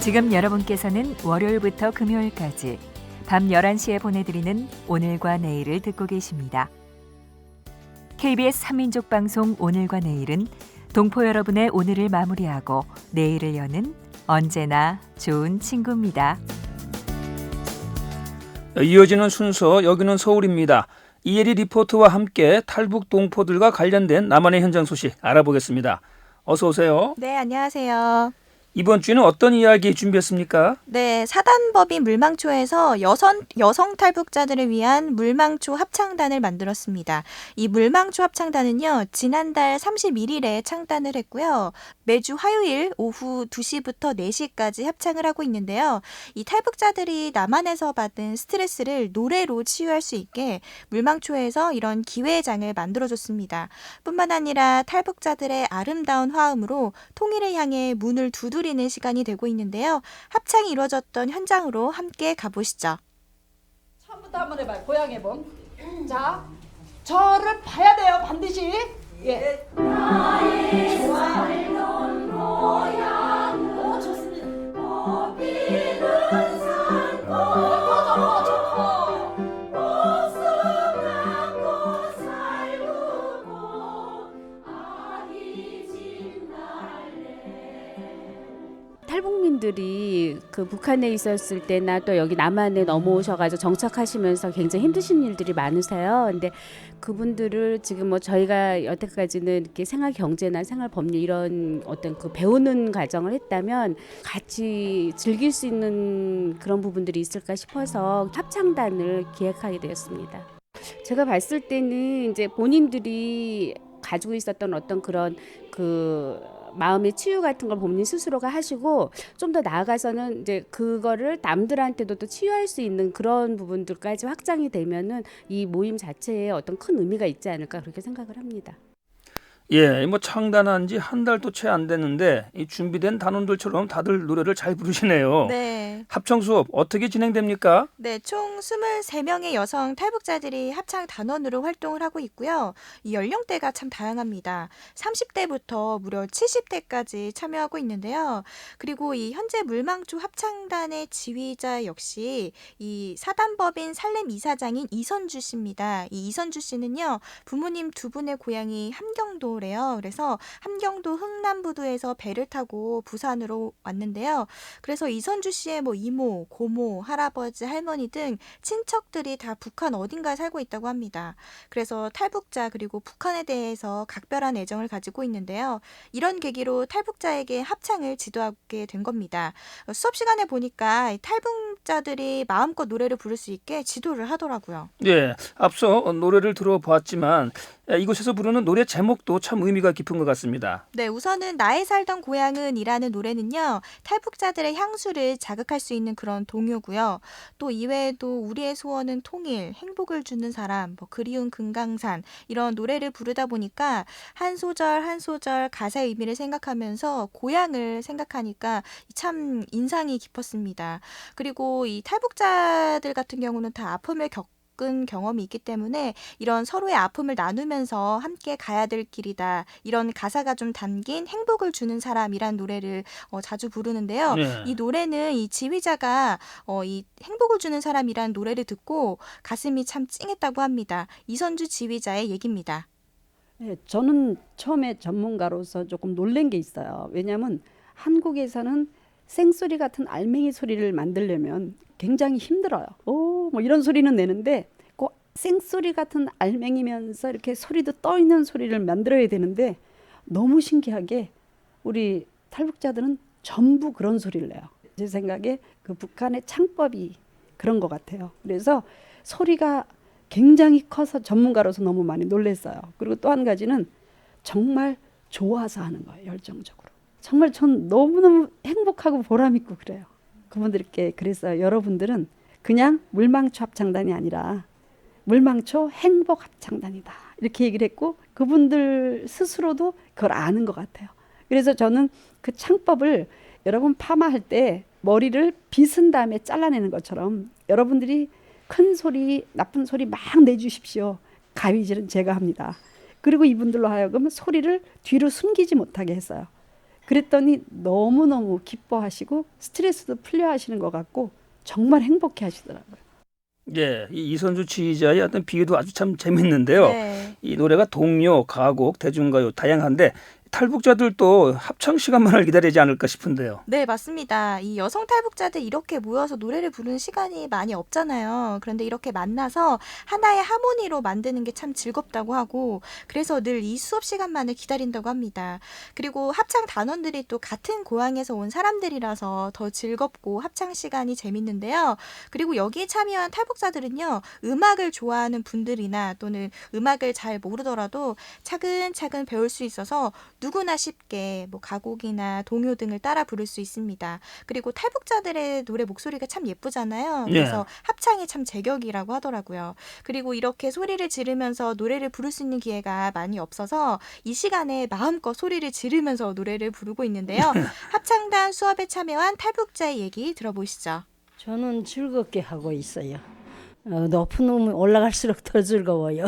지금 여러분께서는 월요일부터 금요일까지 밤 11시에 보내드리는 오늘과 내일을 듣고 계십니다. KBS 3민족 방송 오늘과 내일은 동포 여러분의 오늘을 마무리하고 내일을 여는 언제나 좋은 친구입니다. 이어지는 순서 여기는 서울입니다. 이혜리 리포터와 함께 탈북 동포들과 관련된 남한의 현장 소식 알아보겠습니다. 어서 오세요. 네, 안녕하세요. 이번 주에는 어떤 이야기 준비했습니까? 네, 사단법인 물망초에서 여성 탈북자들을 위한 물망초 합창단을 만들었습니다. 이 물망초 합창단은요, 지난달 31일에 창단을 했고요. 매주 화요일 오후 2시부터 4시까지 합창을 하고 있는데요. 이 탈북자들이 남한에서 받은 스트레스를 노래로 치유할 수 있게 물망초에서 이런 기회장을 만들어줬습니다. 뿐만 아니라 탈북자들의 아름다운 화음으로 통일을 향해 문을 두드리는 시간이 되고 있는데요. 합창이 이루어졌던 현장으로 함께 가보시죠. 처음부터 한번 해봐요. 고양 해봄. 자, 저를 봐야 돼요. 반드시. 예. 나의 살던 고향. 오, 좋습니다. 꽃피는 산골. 탈북민들이 그 북한에 있었을 때나 또 여기 남한에 넘어오셔가지고 정착하시면서 굉장히 힘드신 일들이 많으세요. 근데 그분들을 지금 뭐 저희가 여태까지는 이렇게 생활 경제나 생활 법률 이런 어떤 그 배우는 과정을 했다면 같이 즐길 수 있는 그런 부분들이 있을까 싶어서 합창단을 기획하게 되었습니다. 제가 봤을 때는 이제 본인들이 가지고 있었던 어떤 그런 그 마음의 치유 같은 걸 본인 스스로가 하시고 좀 더 나아가서는 이제 그거를 남들한테도 또 치유할 수 있는 그런 부분들까지 확장이 되면은 이 모임 자체에 어떤 큰 의미가 있지 않을까 그렇게 생각을 합니다. 예, 뭐 창단한 지 한 달도 채 안 됐는데 이 준비된 단원들처럼 다들 노래를 잘 부르시네요. 네. 합창 수업 어떻게 진행됩니까? 네, 총 23명의 여성 탈북자들이 합창 단원으로 활동을 하고 있고요. 이 연령대가 참 다양합니다. 30대부터 무려 70대까지 참여하고 있는데요. 그리고 이 현재 물망초 합창단의 지휘자 역시 이 사단법인 살렘 이사장인 이선주 씨입니다. 이 이선주 씨는요, 부모님 두 분의 고향이 함경도래요. 그래서 함경도 흥남부두에서 배를 타고 부산으로 왔는데요. 그래서 이선주 씨의 뭐 이모, 고모, 할아버지, 할머니 등 친척들이 다 북한 어딘가에 살고 있다고 합니다. 그래서 탈북자 그리고 북한에 대해서 각별한 애정을 가지고 있는데요. 이런 계기로 탈북자에게 합창을 지도하게 된 겁니다. 수업 시간에 보니까 탈북자들이 마음껏 노래를 부를 수 있게 지도를 하더라고요. 예, 앞서 노래를 들어보았지만 이곳에서 부르는 노래 제목도 참 의미가 깊은 것 같습니다. 네, 우선은 나의 살던 고향은 이라는 노래는요, 탈북자들의 향수를 자극할 수 있는 그런 동요고요. 또 이외에도 우리의 소원은 통일, 행복을 주는 사람, 뭐 그리운 금강산 이런 노래를 부르다 보니까 한 소절 한 소절 가사의 의미를 생각하면서 고향을 생각하니까 참 인상이 깊었습니다. 그리고 이 탈북자들 같은 경우는 다 아픔을 겪은 경험이 있기 때문에 이런 서로의 아픔을 나누면서 함께 가야 될 길이다. 이런 가사가 좀 담긴 행복을 주는 사람이란 노래를 자주 부르는데요. 네. 이 노래는 이 지휘자가 이 행복을 주는 사람이란 노래를 듣고 가슴이 참 찡했다고 합니다. 이선주 지휘자의 얘기입니다. 네, 저는 처음에 전문가로서 조금 놀란 게 있어요. 왜냐하면 한국에서는 생소리 같은 알맹이 소리를 만들려면 굉장히 힘들어요. 오, 뭐 이런 소리는 내는데 꼭 생소리 같은 알맹이면서 이렇게 소리도 떠 있는 소리를 만들어야 되는데 너무 신기하게 우리 탈북자들은 전부 그런 소리를 내요. 제 생각에 그 북한의 창법이 그런 것 같아요. 그래서 소리가 굉장히 커서 전문가로서 너무 많이 놀랐어요. 그리고 또 한 가지는 정말 좋아서 하는 거예요. 열정적으로. 정말 전 너무너무 행복하고 보람있고 그래요. 그분들께 그래서 여러분들은 그냥 물망초 합창단이 아니라 물망초 행복 합창단이다. 이렇게 얘기를 했고 그분들 스스로도 그걸 아는 것 같아요. 그래서 저는 그 창법을 여러분 파마할 때 머리를 빗은 다음에 잘라내는 것처럼 여러분들이 큰 소리, 나쁜 소리 막 내주십시오. 가위질은 제가 합니다. 그리고 이분들로 하여금 소리를 뒤로 숨기지 못하게 했어요. 그랬더니 너무너무 기뻐하시고 스트레스도 풀려 하시는 것 같고 정말 행복해 하시더라고요. 예, 이 이선주 지휘자의 어떤 비유도 아주 참 재밌는데요. 네. 이 노래가 동요, 가곡, 대중가요 다양한데 탈북자들도 합창 시간만을 기다리지 않을까 싶은데요. 네, 맞습니다. 이 여성 탈북자들 이렇게 모여서 노래를 부르는 시간이 많이 없잖아요. 그런데 이렇게 만나서 하나의 하모니로 만드는 게 참 즐겁다고 하고, 그래서 늘 이 수업 시간만을 기다린다고 합니다. 그리고 합창 단원들이 또 같은 고향에서 온 사람들이라서 더 즐겁고 합창 시간이 재밌는데요. 그리고 여기에 참여한 탈북자들은요, 음악을 좋아하는 분들이나 또는 음악을 잘 모르더라도 차근차근 배울 수 있어서 누구나 쉽게 뭐 가곡이나 동요 등을 따라 부를 수 있습니다. 그리고 탈북자들의 노래 목소리가 참 예쁘잖아요. 그래서 합창이 참 제격이라고 하더라고요. 그리고 이렇게 소리를 지르면서 노래를 부를 수 있는 기회가 많이 없어서 이 시간에 마음껏 소리를 지르면서 노래를 부르고 있는데요. 합창단 수업에 참여한 탈북자의 얘기 들어보시죠. 저는 즐겁게 하고 있어요. 높은 음이 올라갈수록 더 즐거워요.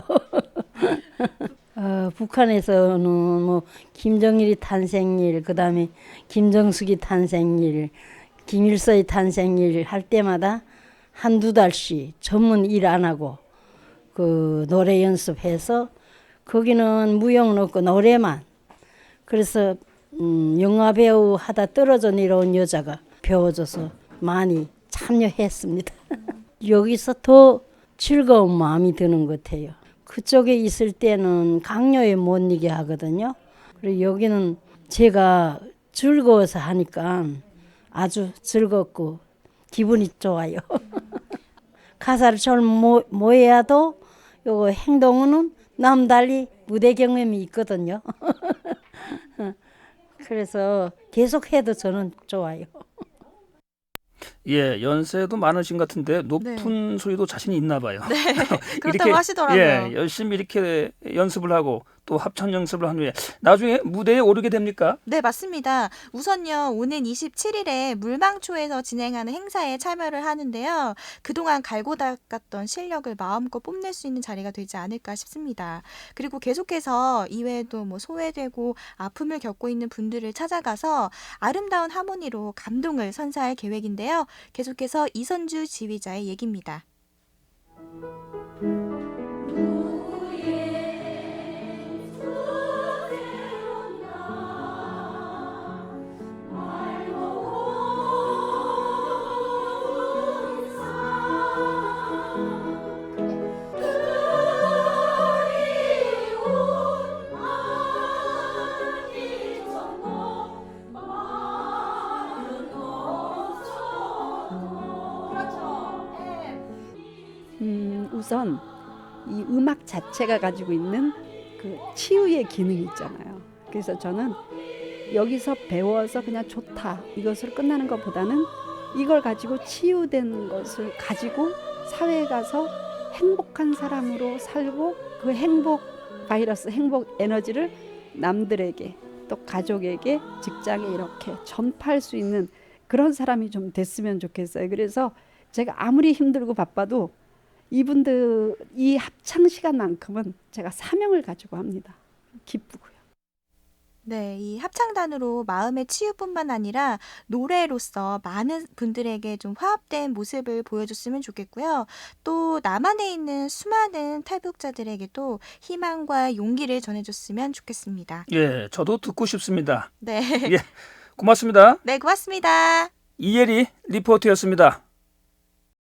북한에서는 뭐 김정일이 탄생일, 그다음에 김정숙이 탄생일, 김일성이 탄생일 할 때마다 한두 달씩 전문 일 안 하고 그 노래 연습해서 거기는 무용은 없고 노래만. 그래서 영화 배우 하다 떨어져 내려온 여자가 배워줘서 많이 참여했습니다. 여기서 더 즐거운 마음이 드는 것 같아요. 그쪽에 있을 때는 강요에 못 이게 하거든요. 그리고 여기는 제가 즐거워서 하니까 아주 즐겁고 기분이 좋아요. 가사를 잘 모해야도 요거 행동은 남달리 무대 경험이 있거든요. 그래서 계속 해도 저는 좋아요. 예, 연세도 많으신 것 같은데 높은 소리도 자신이 있나 봐요. 네, 그렇다고 이렇게, 하시더라고요. 예, 열심히 이렇게 연습을 하고 또 합창 연습을 한 후에 나중에 무대에 오르게 됩니까? 네, 맞습니다. 우선요, 오는 27일에 물망초에서 진행하는 행사에 참여를 하는데요. 그동안 갈고 닦았던 실력을 마음껏 뽐낼 수 있는 자리가 되지 않을까 싶습니다. 그리고 계속해서 이외에도 뭐 소외되고 아픔을 겪고 있는 분들을 찾아가서 아름다운 하모니로 감동을 선사할 계획인데요. 계속해서 이선주 지휘자의 얘기입니다. 우선 이 음악 자체가 가지고 있는 그 치유의 기능이 있잖아요. 그래서 저는 여기서 배워서 그냥 좋다 이것을 끝나는 것보다는 이걸 가지고 치유된 것을 가지고 사회에 가서 행복한 사람으로 살고 그 행복 바이러스, 행복 에너지를 남들에게 또 가족에게 직장에 이렇게 전파할 수 있는 그런 사람이 좀 됐으면 좋겠어요. 그래서 제가 아무리 힘들고 바빠도 이분들 이 합창 시간만큼은 제가 사명을 가지고 합니다. 기쁘고요. 네, 이 합창단으로 마음의 치유뿐만 아니라 노래로서 많은 분들에게 좀 화합된 모습을 보여줬으면 좋겠고요. 또 남한에 있는 수많은 탈북자들에게도 희망과 용기를 전해줬으면 좋겠습니다. 예, 저도 듣고 싶습니다. 네, 예, 고맙습니다. 네, 고맙습니다. 이예리 리포터였습니다.